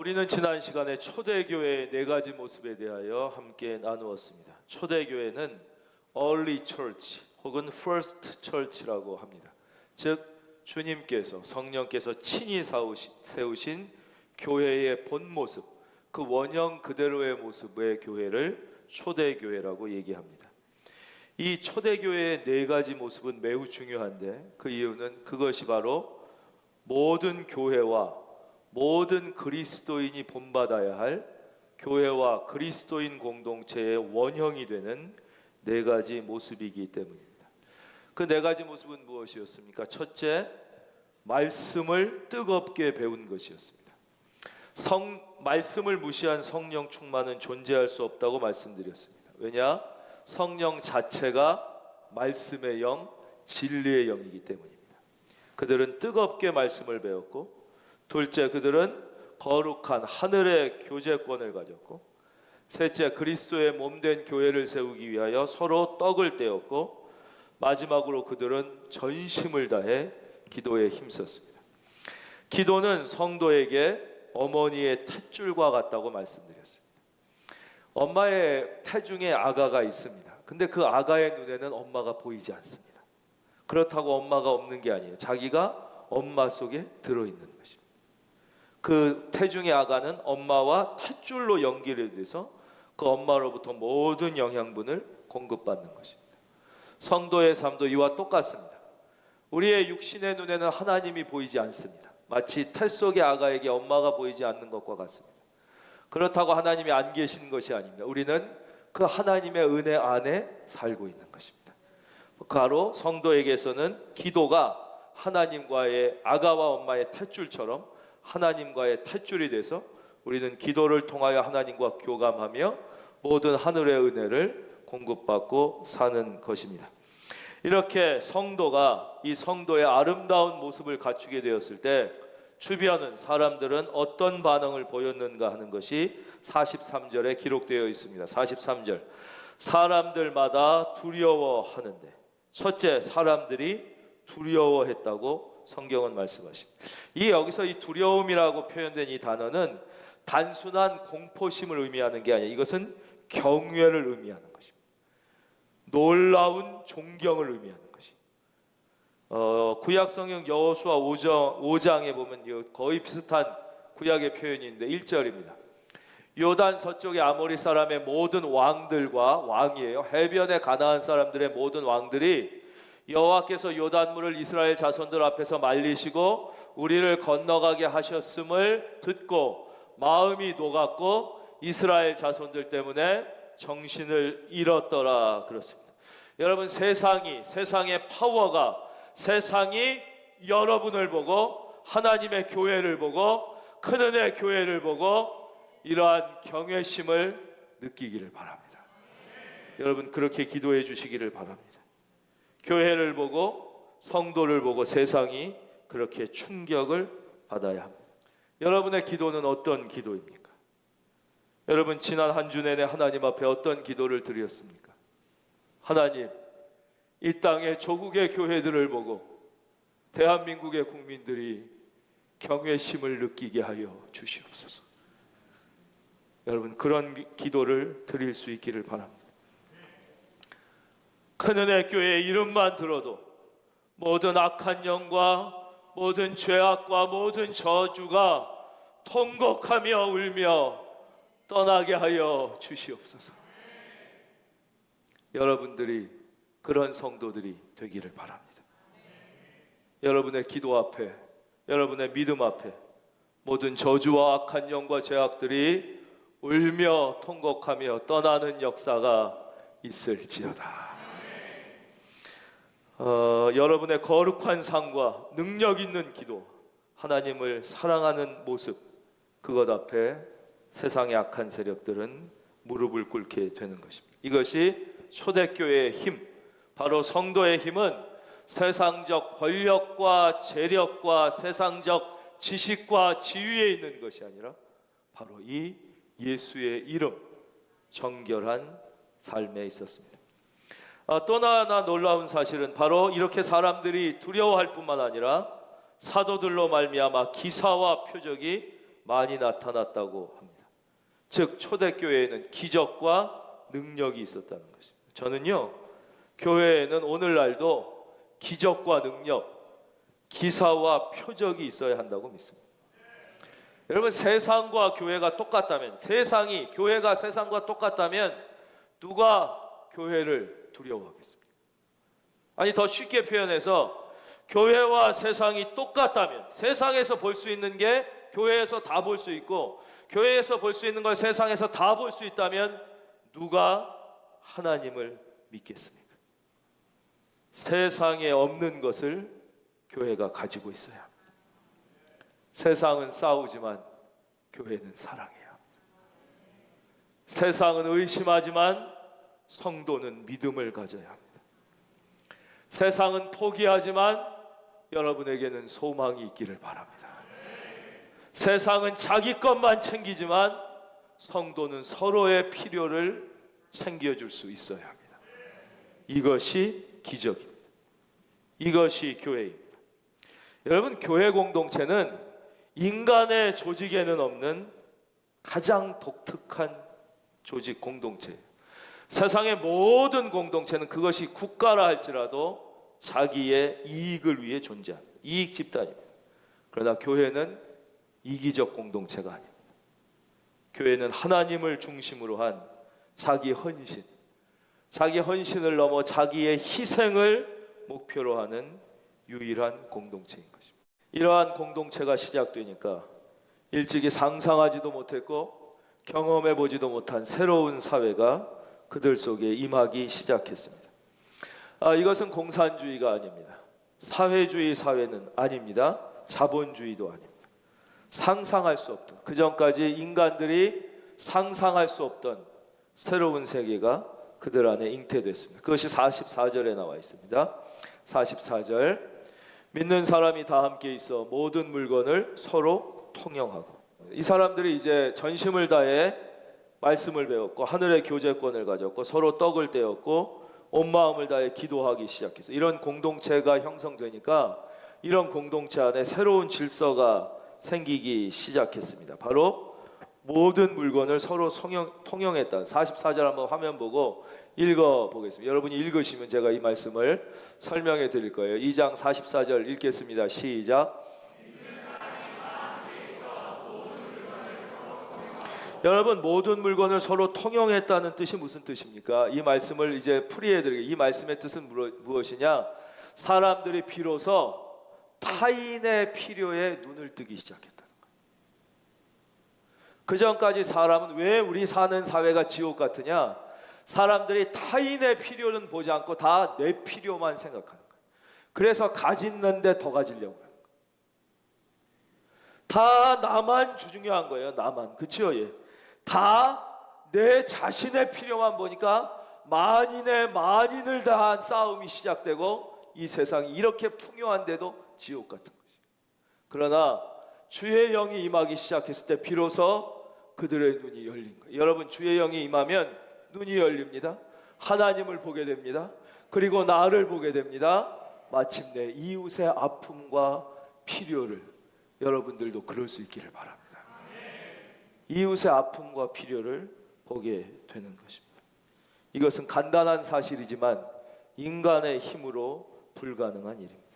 우리는 지난 시간에 초대교회의 네 가지 모습에 대하여 함께 나누었습니다. 초대교회는 early church 혹은 first church라고 합니다. 즉 주님께서 성령께서 친히 세우신 교회의 본 모습, 그 원형 그대로의 모습의 교회를 초대교회라고 얘기합니다. 이 초대교회의 네 가지 모습은 매우 중요한데 그 이유는 그것이 바로 모든 교회와 모든 그리스도인이 본받아야 할 교회와 그리스도인 공동체의 원형이 되는 네 가지 모습이기 때문입니다. 그 네 가지 모습은 무엇이었습니까? 첫째, 말씀을 뜨겁게 배운 것이었습니다. 말씀을 무시한 성령 충만은 존재할 수 없다고 말씀드렸습니다. 왜냐? 성령 자체가 말씀의 영, 진리의 영이기 때문입니다. 그들은 뜨겁게 말씀을 배웠고, 둘째, 그들은 거룩한 하늘의 교제권을 가졌고, 셋째, 그리스도의 몸된 교회를 세우기 위하여 서로 떡을 떼었고, 마지막으로 그들은 전심을 다해 기도에 힘썼습니다. 기도는 성도에게 어머니의 탯줄과 같다고 말씀드렸습니다. 엄마의 태중에 아가가 있습니다. 근데 그 아가의 눈에는 엄마가 보이지 않습니다. 그렇다고 엄마가 없는 게 아니에요. 자기가 엄마 속에 들어있는 것입니다. 그 태중의 아가는 엄마와 탯줄로 연결돼서 그 엄마로부터 모든 영양분을 공급받는 것입니다. 성도의 삶도 이와 똑같습니다. 우리의 육신의 눈에는 하나님이 보이지 않습니다. 마치 태 속의 아가에게 엄마가 보이지 않는 것과 같습니다. 그렇다고 하나님이 안 계신 것이 아닙니다. 우리는 그 하나님의 은혜 안에 살고 있는 것입니다. 바로 성도에게서는 기도가 하나님과의 아가와 엄마의 탯줄처럼 하나님과의 탯줄이 돼서 우리는 기도를 통하여 하나님과 교감하며 모든 하늘의 은혜를 공급받고 사는 것입니다. 이렇게 성도가 이 성도의 아름다운 모습을 갖추게 되었을 때 주변은 사람들은 어떤 반응을 보였는가 하는 것이 43절에 기록되어 있습니다. 43절, 사람들마다 두려워하는데, 첫째, 사람들이 두려워했다고 성경은 말씀하십니다. 여기서 이 두려움이라고 표현된 이 단어는 단순한 공포심을 의미하는 게 아니에요. 이것은 경외를 의미하는 것입니다. 놀라운 존경을 의미하는 것입니다. 구약 성경 여호수아 5장에 보면 거의 비슷한 구약의 표현이 있는데 1절입니다. 요단 서쪽의 아모리 사람의 모든 왕들과 왕이에요. 해변의 가나안 사람들의 모든 왕들이 여호와께서 요단물을 이스라엘 자손들 앞에서 말리시고 우리를 건너가게 하셨음을 듣고 마음이 녹았고 이스라엘 자손들 때문에 정신을 잃었더라 그렇습니다. 여러분, 세상의 파워가 세상이 여러분을 보고 하나님의 교회를 보고 큰 은혜 교회를 보고 이러한 경외심을 느끼기를 바랍니다. 여러분, 그렇게 기도해 주시기를 바랍니다. 교회를 보고 성도를 보고 세상이 그렇게 충격을 받아야 합니다. 여러분의 기도는 어떤 기도입니까? 여러분, 지난 한 주 내내 하나님 앞에 어떤 기도를 드렸습니까? 하나님, 이 땅의 조국의 교회들을 보고 대한민국의 국민들이 경외심을 느끼게 하여 주시옵소서. 여러분, 그런 기도를 드릴 수 있기를 바랍니다. 큰 은혜 교회의 이름만 들어도 모든 악한 영과 모든 죄악과 모든 저주가 통곡하며 울며 떠나게 하여 주시옵소서. 여러분들이 그런 성도들이 되기를 바랍니다. 여러분의 기도 앞에, 여러분의 믿음 앞에 모든 저주와 악한 영과 죄악들이 울며 통곡하며 떠나는 역사가 있을지어다. 여러분의 거룩한 삶과 능력 있는 기도, 하나님을 사랑하는 모습, 그것 앞에 세상의 악한 세력들은 무릎을 꿇게 되는 것입니다. 이것이 초대교회의 힘, 바로 성도의 힘은 세상적 권력과 재력과 세상적 지식과 지위에 있는 것이 아니라 바로 이 예수의 이름, 정결한 삶에 있었습니다. 또 하나 놀라운 사실은 바로 이렇게 사람들이 두려워할 뿐만 아니라 사도들로 말미암아 기사와 표적이 많이 나타났다고 합니다. 즉 초대교회에는 기적과 능력이 있었다는 것입니다. 저는요, 교회에는 오늘날도 기적과 능력, 기사와 표적이 있어야 한다고 믿습니다. 여러분, 세상과 교회가 똑같다면, 교회가 세상과 똑같다면 누가 교회를 두려워하겠습니까? 아니, 더 쉽게 표현해서 교회와 세상이 똑같다면, 세상에서 볼 수 있는 게 교회에서 다 볼 수 있고 교회에서 볼 수 있는 걸 세상에서 다 볼 수 있다면 누가 하나님을 믿겠습니까? 세상에 없는 것을 교회가 가지고 있어야 합니다. 세상은 싸우지만 교회는 사랑해요. 세상은 의심하지만 성도는 믿음을 가져야 합니다. 세상은 포기하지만 여러분에게는 소망이 있기를 바랍니다. 세상은 자기 것만 챙기지만 성도는 서로의 필요를 챙겨줄 수 있어야 합니다. 이것이 기적입니다. 이것이 교회입니다. 여러분, 교회 공동체는 인간의 조직에는 없는 가장 독특한 조직 공동체예요. 세상의 모든 공동체는 그것이 국가라 할지라도 자기의 이익을 위해 존재합니다. 이익 집단입니다. 그러나 교회는 이기적 공동체가 아닙니다. 교회는 하나님을 중심으로 한 자기 헌신을 넘어 자기의 희생을 목표로 하는 유일한 공동체인 것입니다. 이러한 공동체가 시작되니까 일찍이 상상하지도 못했고 경험해보지도 못한 새로운 사회가 그들 속에 임하기 시작했습니다. 이것은 공산주의가 아닙니다. 사회주의 사회는 아닙니다. 자본주의도 아닙니다. 상상할 수 없던, 그전까지 인간들이 상상할 수 없던 새로운 세계가 그들 안에 잉태됐습니다. 그것이 44절에 나와 있습니다. 44절, 믿는 사람이 다 함께 있어 모든 물건을 서로 통용하고. 이 사람들이 이제 전심을 다해 말씀을 배웠고 하늘의 교제권을 가졌고 서로 떡을 떼었고 온 마음을 다해 기도하기 시작했어요. 이런 공동체가 형성되니까 이런 공동체 안에 새로운 질서가 생기기 시작했습니다. 바로 모든 물건을 서로 통용했다는 44절 한번 화면 보고 읽어보겠습니다. 여러분이 읽으시면 제가 이 말씀을 설명해 드릴 거예요. 2장 44절 읽겠습니다. 시작. 여러분, 모든 물건을 서로 통용했다는 뜻이 무슨 뜻입니까? 이 말씀을 이제 풀이해 드리겠습니다. 이 말씀의 뜻은 무엇이냐? 사람들이 비로소 타인의 필요에 눈을 뜨기 시작했다는 거예요. 그전까지 사람은 왜 우리 사는 사회가 지옥 같으냐? 사람들이 타인의 필요는 보지 않고 다 내 필요만 생각하는 거예요. 그래서 가졌는데 더 가지려고 하는 거예요. 다 나만 중요한 거예요. 나만. 그치요? 예. 다 내 자신의 필요만 보니까 만인을 다한 싸움이 시작되고 이 세상이 이렇게 풍요한데도 지옥 같은 것이. 그러나 주의 영이 임하기 시작했을 때 비로소 그들의 눈이 열린 거예요. 여러분, 주의 영이 임하면 눈이 열립니다. 하나님을 보게 됩니다. 그리고 나를 보게 됩니다. 마침내 이웃의 아픔과 필요를, 여러분들도 그럴 수 있기를 바랍니다. 이웃의 아픔과 필요를 보게 되는 것입니다. 이것은 간단한 사실이지만 인간의 힘으로 불가능한 일입니다.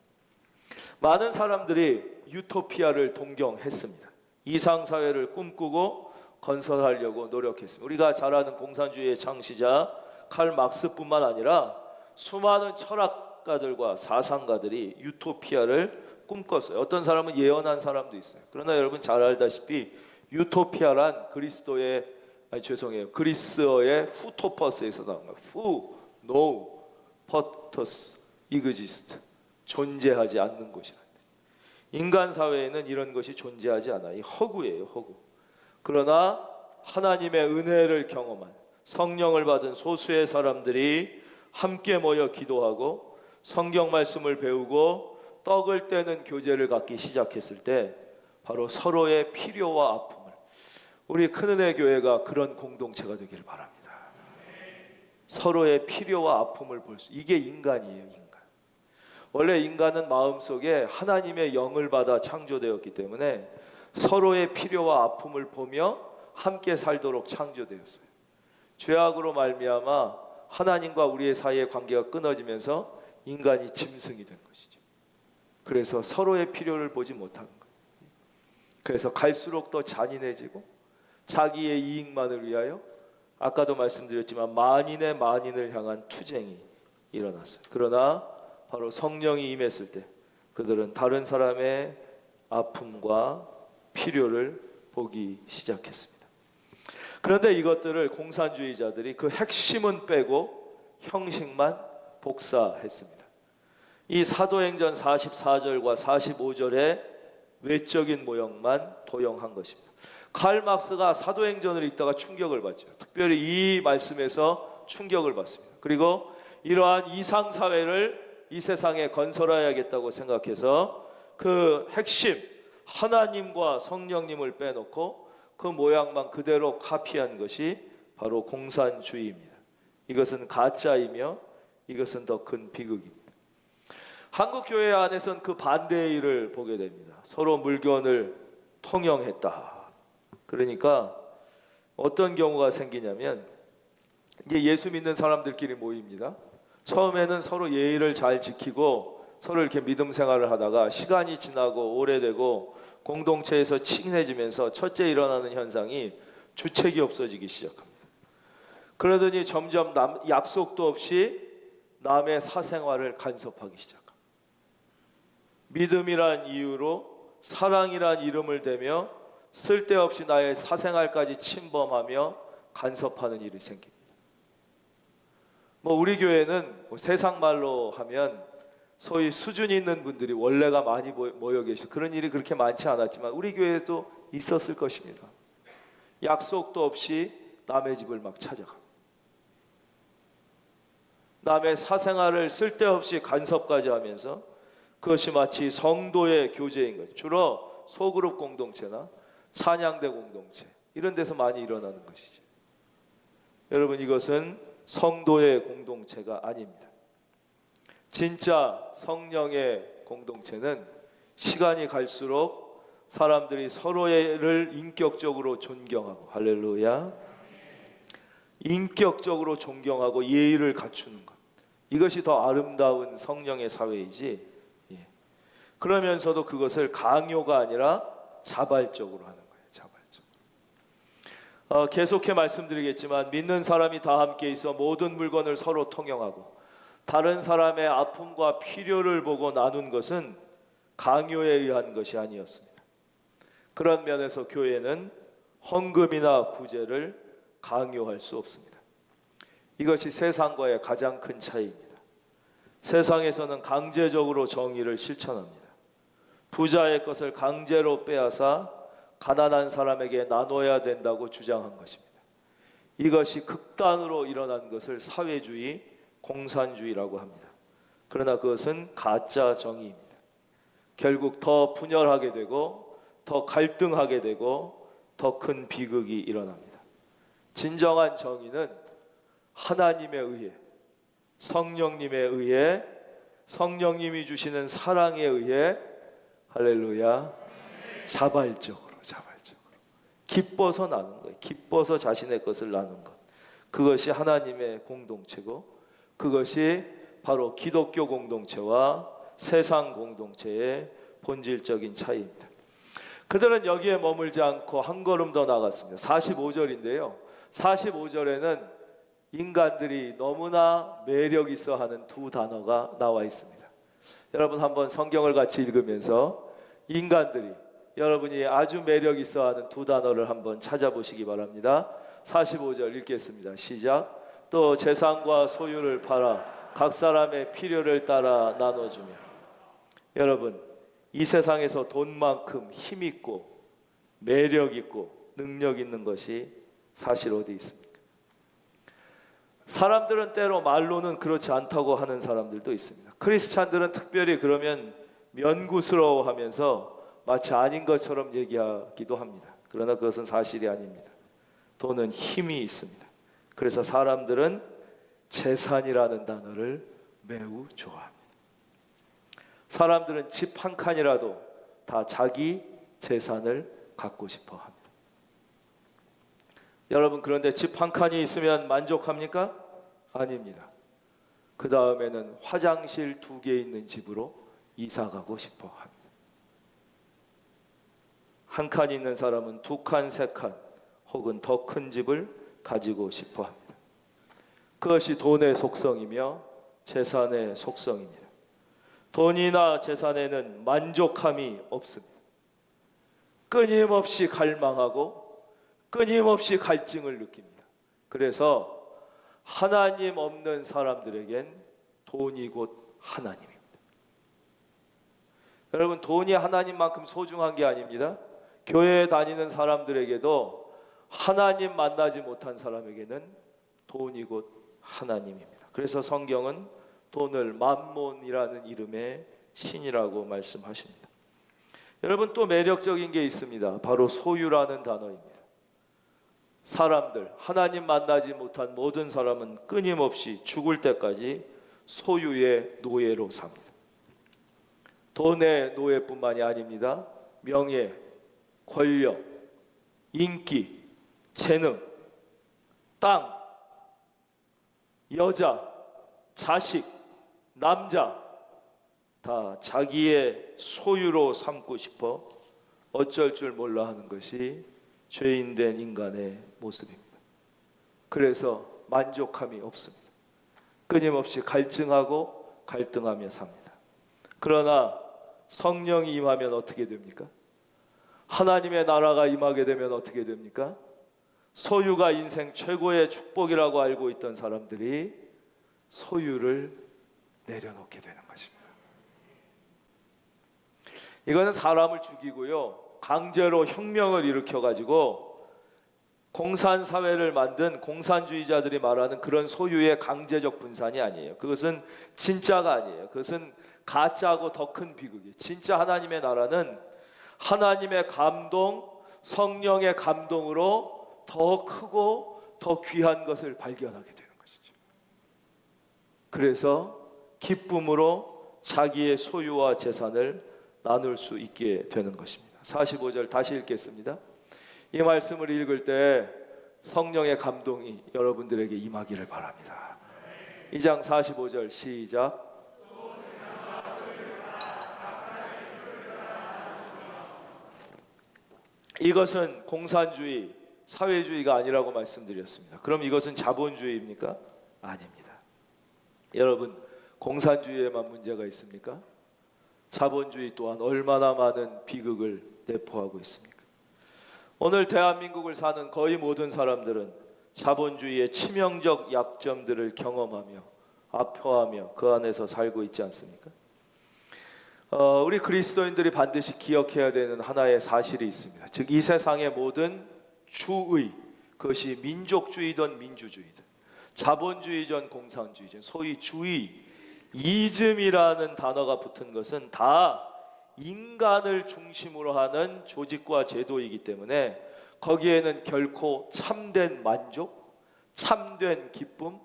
많은 사람들이 유토피아를 동경했습니다. 이상사회를 꿈꾸고 건설하려고 노력했습니다. 우리가 잘 아는 공산주의의 창시자 칼 막스뿐만 아니라 수많은 철학가들과 사상가들이 유토피아를 꿈꿨어요. 어떤 사람은 예언한 사람도 있어요. 그러나 여러분 잘 알다시피 유토피아란 그리스어의 후토퍼스에서 나온 거예요. 후, 노, 퍼터스, 이그지스트. 존재하지 않는 곳이라. 인간 사회에는 이런 것이 존재하지 않아요. 이 허구예요, 허구. 그러나 하나님의 은혜를 경험한 성령을 받은 소수의 사람들이 함께 모여 기도하고 성경 말씀을 배우고 떡을 떼는 교제를 갖기 시작했을 때 바로 서로의 필요와 아픔을, 우리 큰은혜 교회가 그런 공동체가 되기를 바랍니다. 서로의 필요와 아픔을 볼 수, 이게 인간이에요, 인간. 원래 인간은 마음속에 하나님의 영을 받아 창조되었기 때문에 서로의 필요와 아픔을 보며 함께 살도록 창조되었어요. 죄악으로 말미암아 하나님과 우리의 사이의 관계가 끊어지면서 인간이 짐승이 된 것이죠. 그래서 서로의 필요를 보지 못하는 거예요. 그래서 갈수록 더 잔인해지고 자기의 이익만을 위하여, 아까도 말씀드렸지만 만인의 만인을 향한 투쟁이 일어났어요. 그러나 바로 성령이 임했을 때 그들은 다른 사람의 아픔과 필요를 보기 시작했습니다. 그런데 이것들을 공산주의자들이 그 핵심은 빼고 형식만 복사했습니다. 이 사도행전 44절과 45절의 외적인 모형만 도용한 것입니다. 칼 막스가 사도행전을 읽다가 충격을 받죠. 특별히 이 말씀에서 충격을 받습니다. 그리고 이러한 이상사회를 이 세상에 건설해야겠다고 생각해서 그 핵심 하나님과 성령님을 빼놓고 그 모양만 그대로 카피한 것이 바로 공산주의입니다. 이것은 가짜이며 이것은 더 큰 비극입니다. 한국 교회 안에서는 그 반대의 일을 보게 됩니다. 서로 물건을 통용했다. 그러니까 어떤 경우가 생기냐면, 이제 예수 믿는 사람들끼리 모입니다. 처음에는 서로 예의를 잘 지키고 서로 이렇게 믿음 생활을 하다가 시간이 지나고 오래되고 공동체에서 친해지면서 첫째 일어나는 현상이 주책이 없어지기 시작합니다. 그러더니 점점 약속도 없이 남의 사생활을 간섭하기 시작합니다. 믿음이란 이유로 사랑이란 이름을 대며 쓸데없이 나의 사생활까지 침범하며 간섭하는 일이 생깁니다. 우리 교회는 세상 말로 하면 소위 수준 있는 분들이 원래가 많이 모여 계시고 그런 일이 그렇게 많지 않았지만 우리 교회에도 있었을 것입니다. 약속도 없이 남의 집을 막 찾아가, 남의 사생활을 쓸데없이 간섭까지 하면서 그것이 마치 성도의 교제인 거죠. 주로 소그룹 공동체나 찬양대 공동체 이런 데서 많이 일어나는 것이죠. 여러분, 이것은 성도의 공동체가 아닙니다. 진짜 성령의 공동체는 시간이 갈수록 사람들이 서로를 인격적으로 존경하고, 할렐루야, 인격적으로 존경하고 예의를 갖추는 것, 이것이 더 아름다운 성령의 사회이지, 그러면서도 그것을 강요가 아니라 자발적으로 하는 거예요. 자발적으로. 계속해 말씀드리겠지만 믿는 사람이 다 함께 있어 모든 물건을 서로 통용하고 다른 사람의 아픔과 필요를 보고 나눈 것은 강요에 의한 것이 아니었습니다. 그런 면에서 교회는 헌금이나 구제를 강요할 수 없습니다. 이것이 세상과의 가장 큰 차이입니다. 세상에서는 강제적으로 정의를 실천합니다. 부자의 것을 강제로 빼앗아 가난한 사람에게 나눠야 된다고 주장한 것입니다. 이것이 극단으로 일어난 것을 사회주의, 공산주의라고 합니다. 그러나 그것은 가짜 정의입니다. 결국 더 분열하게 되고 더 갈등하게 되고 더 큰 비극이 일어납니다. 진정한 정의는 하나님에 의해, 성령님에 의해, 성령님이 주시는 사랑에 의해, 할렐루야, 자발적으로 기뻐서 나눈 거예요. 기뻐서 자신의 것을 나눈 것, 그것이 하나님의 공동체고 그것이 바로 기독교 공동체와 세상 공동체의 본질적인 차이입니다. 그들은 여기에 머물지 않고 한 걸음 더 나갔습니다. 45절인데요 45절에는 인간들이 너무나 매력 있어 하는 두 단어가 나와 있습니다. 여러분, 한번 성경을 같이 읽으면서 인간들이, 여러분이 아주 매력 있어 하는 두 단어를 한번 찾아보시기 바랍니다. 45절 읽겠습니다. 시작. 또 재산과 소유를 팔아 각 사람의 필요를 따라 나눠주며. 여러분, 이 세상에서 돈만큼 힘 있고 매력 있고 능력 있는 것이 사실 어디 있습니까? 사람들은 때로 말로는 그렇지 않다고 하는 사람들도 있습니다. 크리스찬들은 특별히 그러면 면구스러워하면서 마치 아닌 것처럼 얘기하기도 합니다. 그러나 그것은 사실이 아닙니다. 돈은 힘이 있습니다. 그래서 사람들은 재산이라는 단어를 매우 좋아합니다. 사람들은 집 한 칸이라도 다 자기 재산을 갖고 싶어 합니다. 여러분, 그런데 집 한 칸이 있으면 만족합니까? 아닙니다. 그 다음에는 화장실 2개 있는 집으로 이사 가고 싶어 합니다. 한 칸 있는 사람은 2칸, 3칸 혹은 더 큰 집을 가지고 싶어 합니다. 그것이 돈의 속성이며 재산의 속성입니다. 돈이나 재산에는 만족함이 없습니다. 끊임없이 갈망하고 끊임없이 갈증을 느낍니다. 그래서 하나님 없는 사람들에겐 돈이 곧 하나님입니다. 여러분, 돈이 하나님만큼 소중한 게 아닙니다. 교회에 다니는 사람들에게도 하나님 만나지 못한 사람에게는 돈이 곧 하나님입니다. 그래서 성경은 돈을 맘몬이라는 이름의 신이라고 말씀하십니다. 여러분, 또 매력적인 게 있습니다. 바로 소유라는 단어입니다. 사람들, 하나님 만나지 못한 모든 사람은 끊임없이 죽을 때까지 소유의 노예로 삽니다. 돈의 노예뿐만이 아닙니다. 명예, 권력, 인기, 재능, 땅, 여자, 자식, 남자 다 자기의 소유로 삼고 싶어 어쩔 줄 몰라 하는 것이 죄인된 인간의 모습입니다. 그래서 만족함이 없습니다. 끊임없이 갈증하고 갈등하며 삽니다. 그러나 성령이 임하면 어떻게 됩니까? 하나님의 나라가 임하게 되면 어떻게 됩니까? 소유가 인생 최고의 축복이라고 알고 있던 사람들이 소유를 내려놓게 되는 것입니다. 이거는 사람을 죽이고요, 강제로 혁명을 일으켜가지고 공산사회를 만든 공산주의자들이 말하는 그런 소유의 강제적 분산이 아니에요. 그것은 진짜가 아니에요. 그것은 가짜고 더 큰 비극이에요. 진짜 하나님의 나라는 하나님의 감동, 성령의 감동으로 더 크고 더 귀한 것을 발견하게 되는 것이죠. 그래서 기쁨으로 자기의 소유와 재산을 나눌 수 있게 되는 것입니다. 45절 다시 읽겠습니다. 이 말씀을 읽을 때 성령의 감동이 여러분들에게 임하기를 바랍니다. 2장 45절 시작. 이것은 공산주의, 사회주의가 아니라고 말씀드렸습니다. 그럼 이것은 자본주의입니까? 아닙니다. 여러분, 공산주의에만 문제가 있습니까? 자본주의 또한 얼마나 많은 비극을 내포하고 있습니까? 오늘 대한민국을 사는 거의 모든 사람들은 자본주의의 치명적 약점들을 경험하며 아파하며 그 안에서 살고 있지 않습니까? 우리 그리스도인들이 반드시 기억해야 되는 하나의 사실이 있습니다. 즉, 이 세상의 모든 주의, 그것이 민족주의든 민주주의든 자본주의든 공산주의든 소위 주의, 이즘이라는 단어가 붙은 것은 다 인간을 중심으로 하는 조직과 제도이기 때문에 거기에는 결코 참된 만족, 참된 기쁨,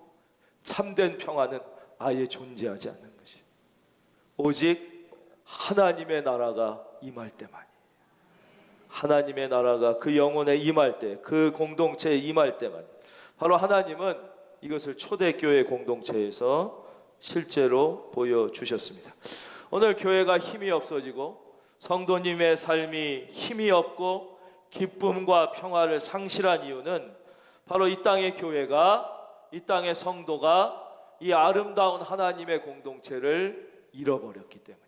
참된 평화는 아예 존재하지 않는 것이 오직 하나님의 나라가 임할 때만이에요. 하나님의 나라가 그 영혼에 임할 때, 그 공동체에 임할 때만, 바로 하나님은 이것을 초대교회 공동체에서 실제로 보여주셨습니다. 오늘 교회가 힘이 없어지고 성도님의 삶이 힘이 없고 기쁨과 평화를 상실한 이유는 바로 이 땅의 교회가, 이 땅의 성도가 이 아름다운 하나님의 공동체를 잃어버렸기 때문입니다.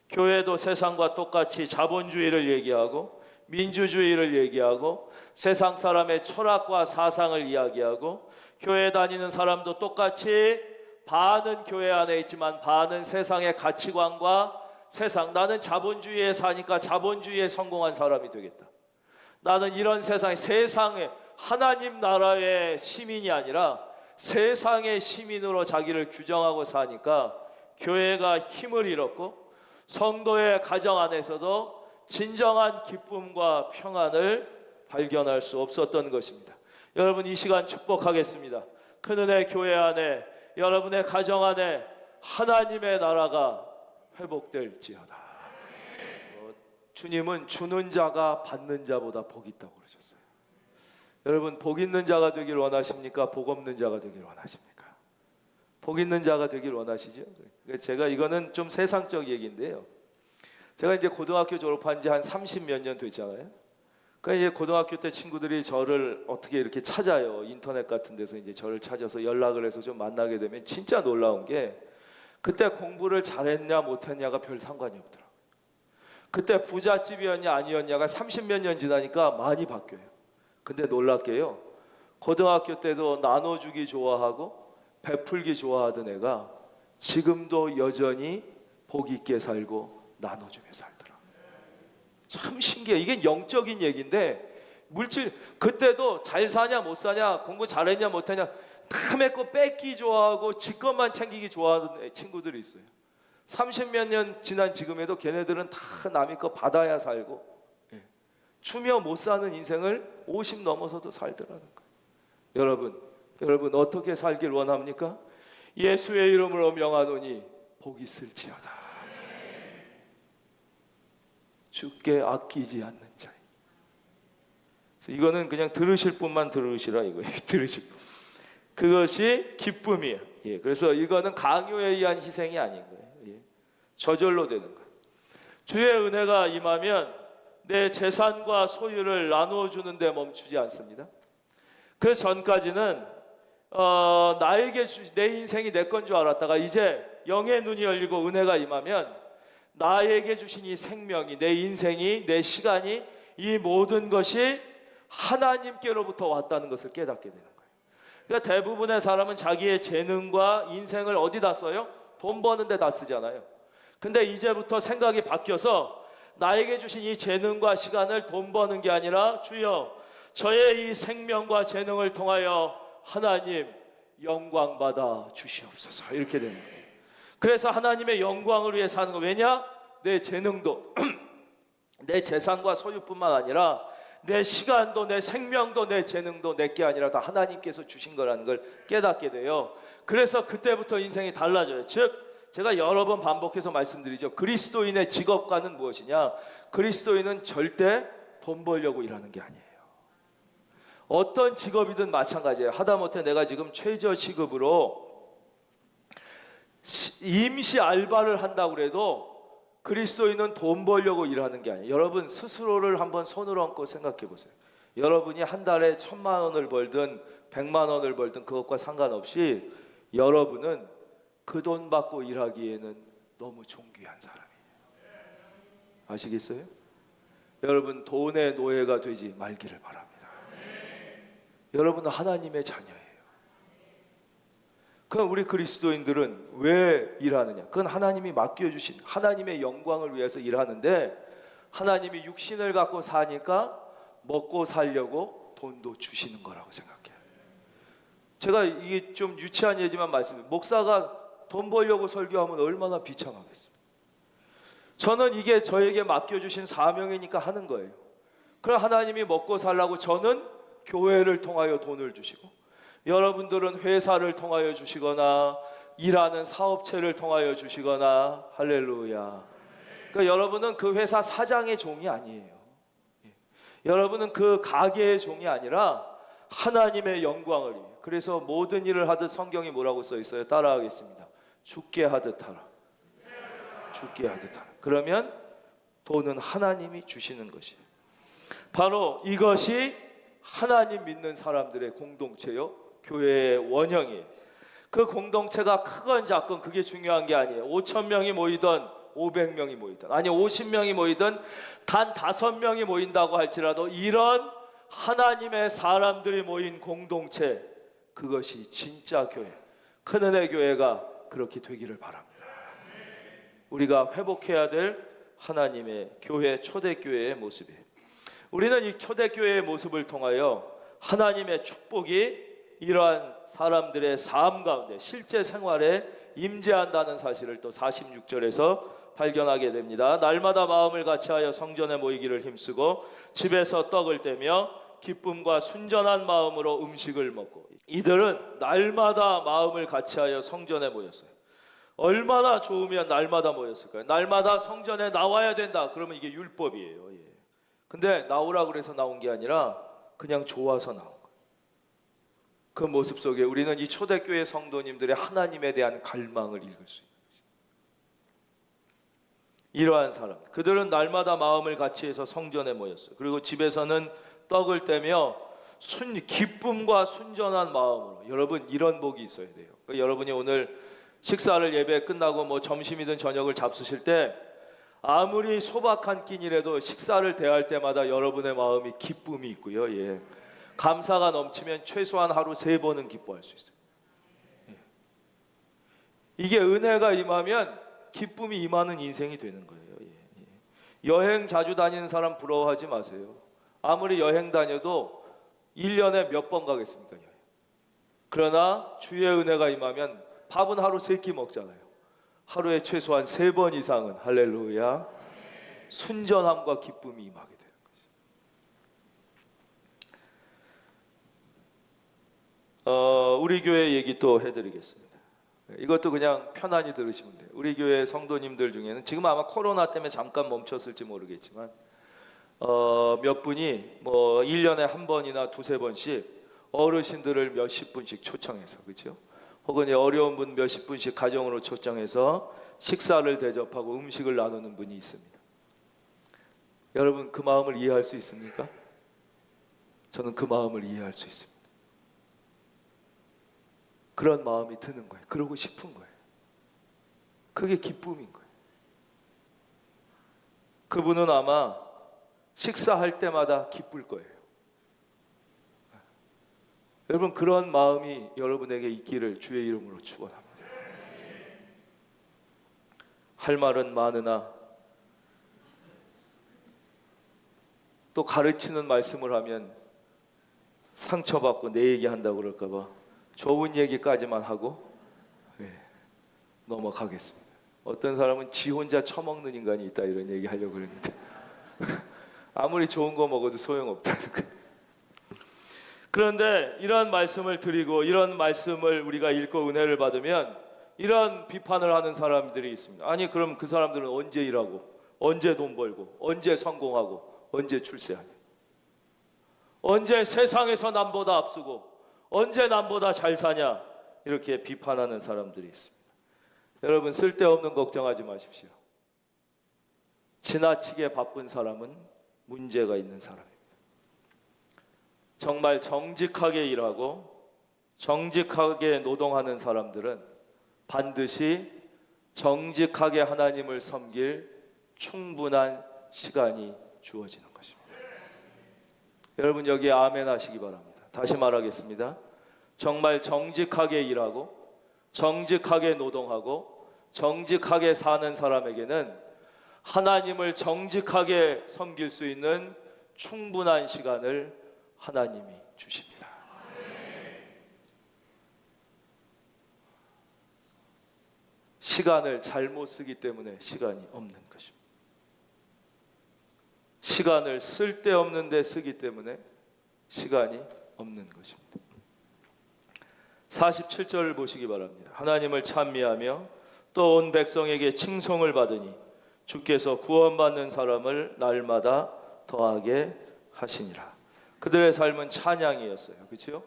교회도 세상과 똑같이 자본주의를 얘기하고 민주주의를 얘기하고 세상 사람의 철학과 사상을 이야기하고 교회 다니는 사람도 똑같이 반은 교회 안에 있지만 반은 세상의 가치관과 세상, 나는 자본주의에 사니까 자본주의에 성공한 사람이 되겠다. 나는 이런 세상에 하나님 나라의 시민이 아니라 세상의 시민으로 자기를 규정하고 사니까 교회가 힘을 잃었고 성도의 가정 안에서도 진정한 기쁨과 평안을 발견할 수 없었던 것입니다. 여러분, 이 시간 축복하겠습니다. 큰은혜 교회 안에, 여러분의 가정 안에 하나님의 나라가 회복될지어다. 주님은 주는 자가 받는 자보다 복이 있다고 그러셨어요. 여러분, 복 있는 자가 되길 원하십니까? 복 없는 자가 되길 원하십니까? 복 있는 자가 되길 원하시죠? 제가 이거는 좀 세상적 얘기인데요. 제가 이제 고등학교 졸업한 지 한 30몇 년 됐잖아요. 그러니까 이제 고등학교 때 친구들이 저를 어떻게 이렇게 찾아요. 인터넷 같은 데서 이제 저를 찾아서 연락을 해서 좀 만나게 되면 진짜 놀라운 게 그때 공부를 잘했냐 못했냐가 별 상관이 없더라고요. 그때 부잣집이었냐 아니었냐가 30몇 년 지나니까 많이 바뀌어요. 근데 놀랍게요. 고등학교 때도 나눠주기 좋아하고 베풀기 좋아하던 애가 지금도 여전히 복 있게 살고 나눠주며 살더라고요. 참 신기해. 이게 영적인 얘기인데 물질 그때도 잘 사냐 못 사냐 공부 잘했냐 못했냐 남의 거 뺏기 좋아하고 지 것만 챙기기 좋아하는 친구들이 있어요. 30몇 년 지난 지금에도 걔네들은 다 남의 거 받아야 살고 주며 못 사는 인생을 50 넘어서도 살더라는 거예요. 여러분 어떻게 살길 원합니까? 예수의 이름으로 명하노니 복 있을지어다. 주께 아끼지 않는 자. 이거는 그냥 들으실 분만 들으시라 이거예요. 들으실 분. 그것이 기쁨이에요. 예, 그래서 이거는 강요에 의한 희생이 아닌 거예요. 예, 저절로 되는 거예요. 주의 은혜가 임하면 내 재산과 소유를 나누어 주는데 멈추지 않습니다. 그 전까지는 나에게 내 인생이 내 건 줄 알았다가 이제 영의 눈이 열리고 은혜가 임하면 나에게 주신 이 생명이 내 인생이 내 시간이 이 모든 것이 하나님께로부터 왔다는 것을 깨닫게 되는 거예요. 그러니까 대부분의 사람은 자기의 재능과 인생을 어디다 써요? 돈 버는 데다 쓰잖아요. 근데 이제부터 생각이 바뀌어서 나에게 주신 이 재능과 시간을 돈 버는 게 아니라 주여 저의 이 생명과 재능을 통하여 하나님 영광 받아 주시옵소서 이렇게 되는 거예요. 그래서 하나님의 영광을 위해 사는 거. 왜냐? 내 재능도 내 재산과 소유뿐만 아니라 내 시간도 내 생명도 내 재능도 내게 아니라 다 하나님께서 주신 거라는 걸 깨닫게 돼요. 그래서 그때부터 인생이 달라져요. 즉 제가 여러 번 반복해서 말씀드리죠. 그리스도인의 직업관은 무엇이냐? 그리스도인은 절대 돈 벌려고 일하는 게 아니에요. 어떤 직업이든 마찬가지예요. 하다못해 내가 지금 최저 시급으로 임시 알바를 한다고 그래도 그리스도인은 돈 벌려고 일하는 게 아니에요. 여러분 스스로를 한번 손을 얹고 생각해 보세요. 여러분이 한 달에 1,000만 원을 벌든 100만 원을 벌든 그것과 상관없이 여러분은 그 돈 받고 일하기에는 너무 존귀한 사람이에요. 아시겠어요? 여러분 돈의 노예가 되지 말기를 바랍니다. 여러분은 하나님의 자녀예요. 그럼 우리 그리스도인들은 왜 일하느냐? 그건 하나님이 맡겨주신 하나님의 영광을 위해서 일하는데 하나님이 육신을 갖고 사니까 먹고 살려고 돈도 주시는 거라고 생각해요. 제가 이게 좀 유치한 얘기만 말씀드려요. 목사가 돈 벌려고 설교하면 얼마나 비참하겠어요. 저는 이게 저에게 맡겨주신 사명이니까 하는 거예요. 그럼 하나님이 먹고 살라고 저는 교회를 통하여 돈을 주시고 여러분들은 회사를 통하여 주시거나 일하는 사업체를 통하여 주시거나 할렐루야. 그러니까 여러분은 그 회사 사장의 종이 아니에요. 여러분은 그 가게의 종이 아니라 하나님의 영광을 위해. 그래서 모든 일을 하듯 성경이 뭐라고 써 있어요? 따라하겠습니다. 죽게 하듯 하라. 죽게 하듯 하라. 그러면 돈은 하나님이 주시는 것이에요. 바로 이것이 하나님 믿는 사람들의 공동체요, 교회의 원형이에요. 그 공동체가 크건 작건 그게 중요한 게 아니에요. 5,000명이 모이든 500명이 모이든 아니 50명이 모이든 단 5명이 모인다고 할지라도 이런 하나님의 사람들이 모인 공동체, 그것이 진짜 교회, 큰은혜 교회가 그렇게 되기를 바랍니다. 우리가 회복해야 될 하나님의 교회, 초대교회의 모습이에요. 우리는 이 초대교회의 모습을 통하여 하나님의 축복이 이러한 사람들의 삶 가운데 실제 생활에 임재한다는 사실을 또 46절에서 발견하게 됩니다. 날마다 마음을 같이하여 성전에 모이기를 힘쓰고 집에서 떡을 떼며 기쁨과 순전한 마음으로 음식을 먹고. 이들은 날마다 마음을 같이하여 성전에 모였어요. 얼마나 좋으면 날마다 모였을까요? 날마다 성전에 나와야 된다. 그러면 이게 율법이에요. 예. 근데 나오라 그래서 나온 게 아니라 그냥 좋아서 나온 거예요. 그 모습 속에 우리는 이 초대교회 성도님들의 하나님에 대한 갈망을 읽을 수 있는 거죠. 이러한 사람, 그들은 날마다 마음을 같이 해서 성전에 모였어요. 그리고 집에서는 떡을 떼며 기쁨과 순전한 마음으로. 여러분, 이런 복이 있어야 돼요. 그러니까 여러분이 오늘 식사를 예배 끝나고 뭐 점심이든 저녁을 잡수실 때 아무리 소박한 끼니라도 식사를 대할 때마다 여러분의 마음이 기쁨이 있고요. 예. 감사가 넘치면 최소한 하루 3번은 기뻐할 수 있어요. 예. 이게 은혜가 임하면 기쁨이 임하는 인생이 되는 거예요. 예. 예. 여행 자주 다니는 사람 부러워하지 마세요. 아무리 여행 다녀도 1년에 몇 번 가겠습니까? 여행. 그러나 주의 은혜가 임하면 밥은 하루 3끼 먹잖아요. 하루에 최소한 3번 이상은 할렐루야 순전함과 기쁨이 임하게 되는 거죠. 우리 교회 얘기 또 해드리겠습니다. 이것도 그냥 편안히 들으시면 돼요. 우리 교회 성도님들 중에는 지금 아마 코로나 때문에 잠깐 멈췄을지 모르겠지만 몇 분이 뭐 1년에 한 번이나 2-3번씩 어르신들을 몇십 분씩 초청해서, 그렇죠? 혹은 어려운 분 몇십 분씩 가정으로 초청해서 식사를 대접하고 음식을 나누는 분이 있습니다. 여러분, 그 마음을 이해할 수 있습니까? 저는 그 마음을 이해할 수 있습니다. 그런 마음이 드는 거예요. 그러고 싶은 거예요. 그게 기쁨인 거예요. 그분은 아마 식사할 때마다 기쁠 거예요. 여러분, 그런 마음이 여러분에게 있기를 주의 이름으로 축원합니다. 할 말은 많으나 또 가르치는 말씀을 하면 상처받고 내 얘기한다고 그럴까 봐 좋은 얘기까지만 하고 넘어가겠습니다. 어떤 사람은 지 혼자 처먹는 인간이 있다 이런 얘기 하려고 그랬는데 아무리 좋은 거 먹어도 소용없다는 거예요. 그런데 이런 말씀을 드리고 이런 말씀을 우리가 읽고 은혜를 받으면 이런 비판을 하는 사람들이 있습니다. 아니, 그럼 그 사람들은 언제 일하고 언제 돈 벌고 언제 성공하고 언제 출세하냐, 언제 세상에서 남보다 앞서고 언제 남보다 잘 사냐, 이렇게 비판하는 사람들이 있습니다. 여러분, 쓸데없는 걱정하지 마십시오. 지나치게 바쁜 사람은 문제가 있는 사람입니다. 정말 정직하게 일하고 정직하게 노동하는 사람들은 반드시 정직하게 하나님을 섬길 충분한 시간이 주어지는 것입니다. 여러분, 여기에 아멘 하시기 바랍니다. 다시 말하겠습니다. 정말 정직하게 일하고 정직하게 노동하고 정직하게 사는 사람에게는 하나님을 정직하게 섬길 수 있는 충분한 시간을 하나님이 주십니다. 시간을 잘못 쓰기 때문에 시간이 없는 것입니다. 시간을 쓸데없는 데 쓰기 때문에 시간이 없는 것입니다. 47절을 보시기 바랍니다. 하나님을 찬미하며 또 온 백성에게 칭송을 받으니 주께서 구원받는 사람을 날마다 더하게 하시니라. 그들의 삶은 찬양이었어요. 그렇죠?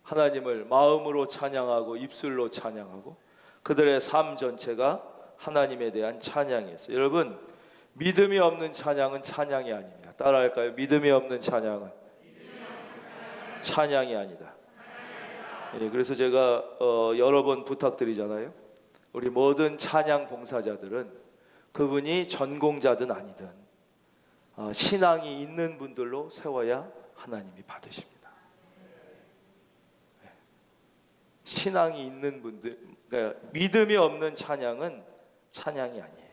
하나님을 마음으로 찬양하고 입술로 찬양하고 그들의 삶 전체가 하나님에 대한 찬양이었어요. 여러분, 믿음이 없는 찬양은 찬양이 아닙니다. 따라할까요? 믿음이 없는 찬양은 찬양이 아니다. 예, 그래서 제가 여러 번 부탁드리잖아요. 우리 모든 찬양 봉사자들은 그분이 전공자든 아니든 신앙이 있는 분들로 세워야 하나님이 받으십니다. 신앙이 있는 분들, 그러니까 믿음이 없는 찬양은 찬양이 아니에요.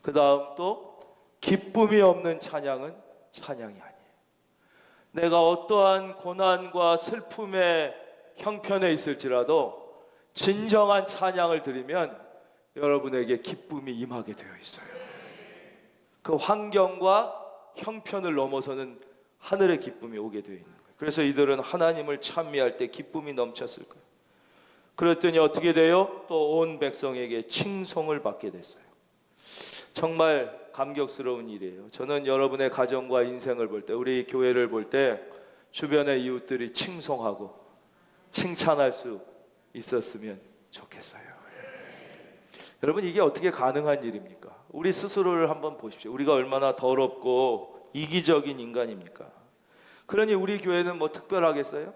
그 다음 또 기쁨이 없는 찬양은 찬양이 아니에요. 내가 어떠한 고난과 슬픔의 형편에 있을지라도 진정한 찬양을 드리면 여러분에게 기쁨이 임하게 되어 있어요. 그 환경과 형편을 넘어서는 하늘의 기쁨이 오게 되어 있는 거예요. 그래서 이들은 하나님을 찬미할 때 기쁨이 넘쳤을 거예요. 그랬더니 어떻게 돼요? 또 온 백성에게 칭송을 받게 됐어요. 정말 감격스러운 일이에요. 저는 여러분의 가정과 인생을 볼 때, 우리 교회를 볼 때 주변의 이웃들이 칭송하고 칭찬할 수 있었으면 좋겠어요. 여러분, 이게 어떻게 가능한 일입니까? 우리 스스로를 한번 보십시오. 우리가 얼마나 더럽고 이기적인 인간입니까? 그러니 우리 교회는 뭐 특별하겠어요?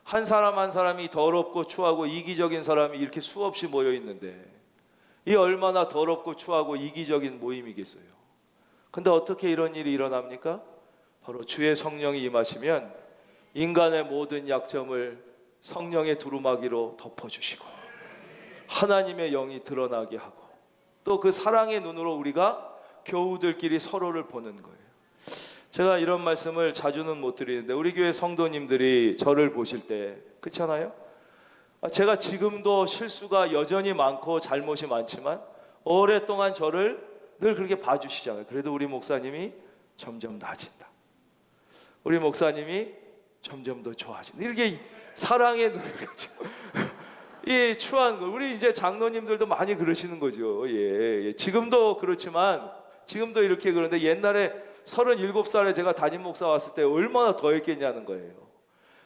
한 사람 한 사람이 더럽고 추하고 이기적인 사람이 이렇게 수없이 모여 있는데, 이 얼마나 더럽고 추하고 이기적인 모임이겠어요? 근데 어떻게 이런 일이 일어납니까? 바로 주의 성령이 임하시면 인간의 모든 약점을 성령의 두루마기로 덮어주시고 하나님의 영이 드러나게 하고, 또 그 사랑의 눈으로 우리가 교우들끼리 서로를 보는 거예요. 제가 이런 말씀을 자주는 못 드리는데, 우리 교회 성도님들이 저를 보실 때, 그렇잖아요? 제가 지금도 실수가 여전히 많고 잘못이 많지만 오랫동안 저를 늘 그렇게 봐주시잖아요. 그래도 우리 목사님이 점점 나아진다, 우리 목사님이 점점 더 좋아진다, 이렇게 사랑의 눈을 가지고 이 추한 거, 우리 이제 장로님들도 많이 그러시는 거죠. 예. 지금도 그렇지만, 지금도 이렇게 그러는데 옛날에 37살에 제가 담임 목사 왔을 때 얼마나 더 했겠냐는 거예요.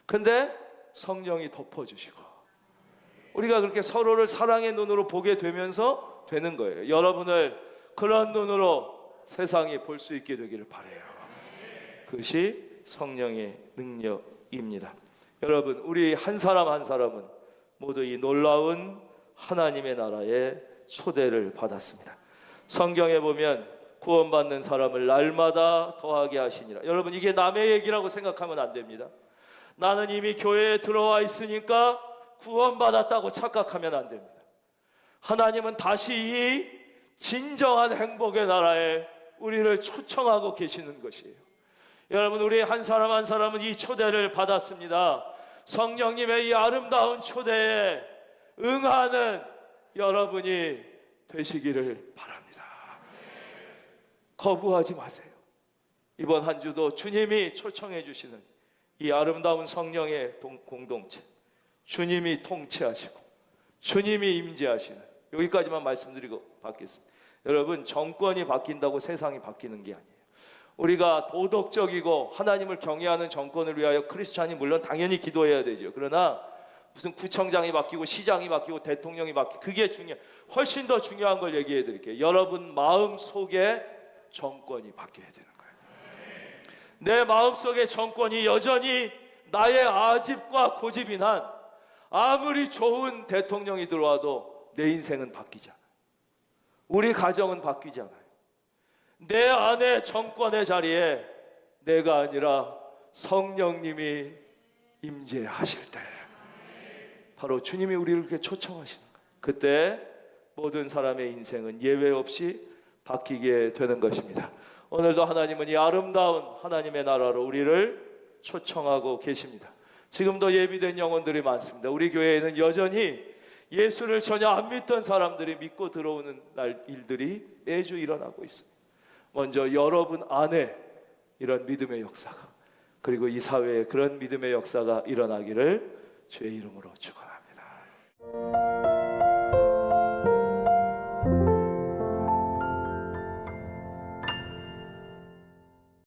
근데 성령이 덮어주시고 우리가 그렇게 서로를 사랑의 눈으로 보게 되면서 되는 거예요. 여러분을 그런 눈으로 세상이 볼 수 있게 되기를 바라요. 그것이 성령의 능력입니다. 여러분, 우리 한 사람 한 사람은 모두 이 놀라운 하나님의 나라에 초대를 받았습니다. 성경에 보면 구원받는 사람을 날마다 더하게 하시니라. 여러분, 이게 남의 얘기라고 생각하면 안 됩니다. 나는 이미 교회에 들어와 있으니까 구원받았다고 착각하면 안 됩니다. 하나님은 다시 이 진정한 행복의 나라에 우리를 초청하고 계시는 것이에요. 여러분, 우리 한 사람 한 사람은 이 초대를 받았습니다. 성령님의 이 아름다운 초대에 응하는 여러분이 되시기를 바랍니다. 거부하지 마세요. 이번 한 주도 주님이 초청해 주시는 이 아름다운 성령의 공동체, 주님이 통치하시고 주님이 임재하시는, 여기까지만 말씀드리고 받겠습니다. 여러분, 정권이 바뀐다고 세상이 바뀌는 게 아니에요. 우리가 도덕적이고 하나님을 경외하는 정권을 위하여 크리스찬이 물론 당연히 기도해야 되죠. 그러나 무슨 구청장이 바뀌고 시장이 바뀌고 대통령이 바뀌고, 그게 훨씬 더 중요한 걸 얘기해 드릴게요. 여러분 마음 속에 정권이 바뀌어야 되는 거예요. 내 마음 속의 정권이 여전히 나의 아집과 고집이 난, 아무리 좋은 대통령이 들어와도 내 인생은 바뀌지 않아요. 우리 가정은 바뀌지 않아요. 내 안에 정권의 자리에 내가 아니라 성령님이 임재하실 때, 바로 주님이 우리를 그렇게 초청하시는 거예요. 그때 모든 사람의 인생은 예외 없이 바뀌게 되는 것입니다. 오늘도 하나님은 이 아름다운 하나님의 나라로 우리를 초청하고 계십니다. 지금도 예비된 영혼들이 많습니다. 우리 교회에는 여전히 예수를 전혀 안 믿던 사람들이 믿고 들어오는 일들이 매주 일어나고 있습니다. 먼저 여러분 안에 이런 믿음의 역사가, 그리고 이 사회에 그런 믿음의 역사가 일어나기를 주의 이름으로 축원합니다.